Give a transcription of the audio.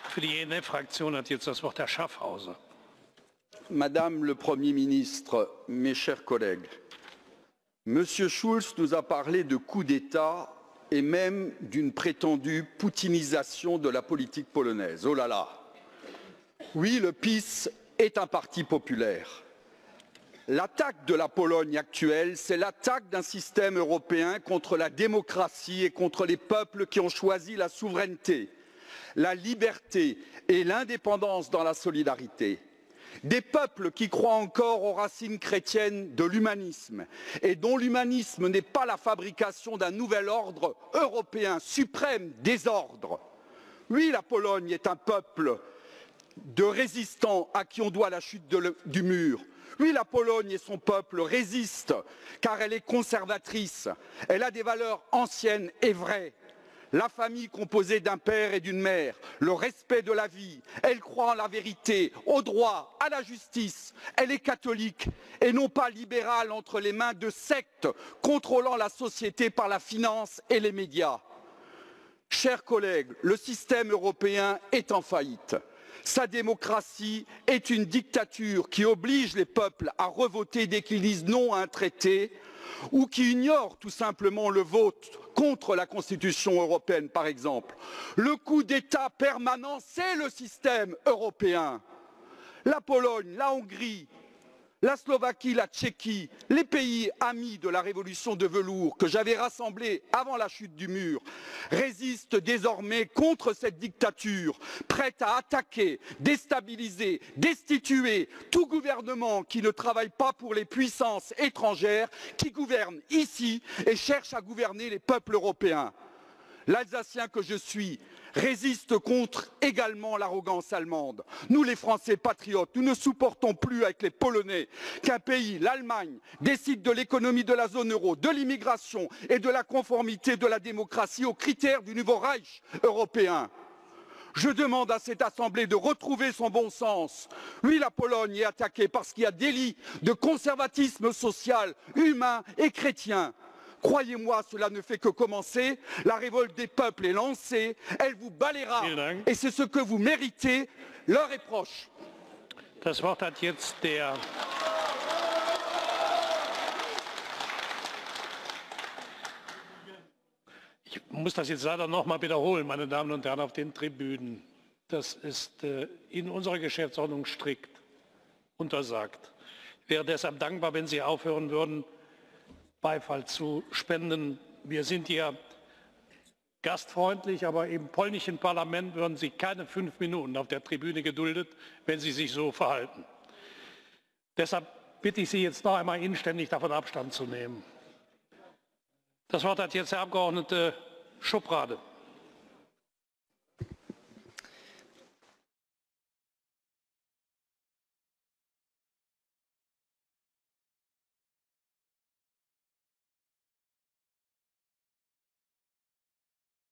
Für die ENF-Fraktion hat jetzt das Wort Herr Schaffhauser. Madame le Premier ministre, mes chers collègues, Monsieur Schulz nous a parlé de coup d'État et même d'une prétendue poutinisation de la politique polonaise. Oh là là! Oui, le PiS est un parti populaire. L'attaque de la Pologne actuelle, c'est l'attaque d'un système européen contre la démocratie et contre les peuples qui ont choisi la souveraineté, la liberté et l'indépendance dans la solidarité. Des peuples qui croient encore aux racines chrétiennes de l'humanisme et dont l'humanisme n'est pas la fabrication d'un nouvel ordre européen suprême désordre. Oui, la Pologne est un peuple de résistants à qui on doit la chute du mur. Oui, la Pologne et son peuple résistent car elle est conservatrice. Elle a des valeurs anciennes et vraies. La famille composée d'un père et d'une mère, le respect de la vie, elle croit en la vérité, au droit, à la justice. Elle est catholique et non pas libérale entre les mains de sectes contrôlant la société par la finance et les médias. Chers collègues, le système européen est en faillite. Sa démocratie est une dictature qui oblige les peuples à revoter dès qu'ils disent non à un traité ou qui ignore tout simplement le vote contre la Constitution européenne, par exemple. Le coup d'État permanent, c'est le système européen. La Pologne, la Hongrie, la Slovaquie, la Tchéquie, les pays amis de la révolution de velours que j'avais rassemblés avant la chute du mur, résistent désormais contre cette dictature, prête à attaquer, déstabiliser, destituer tout gouvernement qui ne travaille pas pour les puissances étrangères qui gouvernent ici et cherchent à gouverner les peuples européens. L'Alsacien que je suis résiste contre également l'arrogance allemande. Nous, les Français patriotes, nous ne supportons plus avec les Polonais qu'un pays, l'Allemagne, décide de l'économie de la zone euro, de l'immigration et de la conformité de la démocratie aux critères du nouveau Reich européen. Je demande à cette Assemblée de retrouver son bon sens. Oui, la Pologne est attaquée parce qu'il y a délit de conservatisme social, humain et chrétien. Croyez-moi, cela ne fait que commencer. La révolte des peuples est lancée. Elle vous balayera. Et c'est ce que vous méritez. L'heure est proche. Das Wort hat jetzt der Ich muss das jetzt leider noch mal wiederholen, meine Damen und Herren auf den Tribünen. Das ist in unserer Geschäftsordnung strikt untersagt. Ich wäre deshalb dankbar, wenn Sie aufhören würden, Beifall zu spenden. Wir sind hier gastfreundlich, aber im polnischen Parlament würden Sie keine 5 Minuten auf der Tribüne geduldet, wenn Sie sich so verhalten. Deshalb bitte ich Sie jetzt noch einmal inständig davon Abstand zu nehmen. Das Wort hat jetzt der Abgeordnete Schuprade.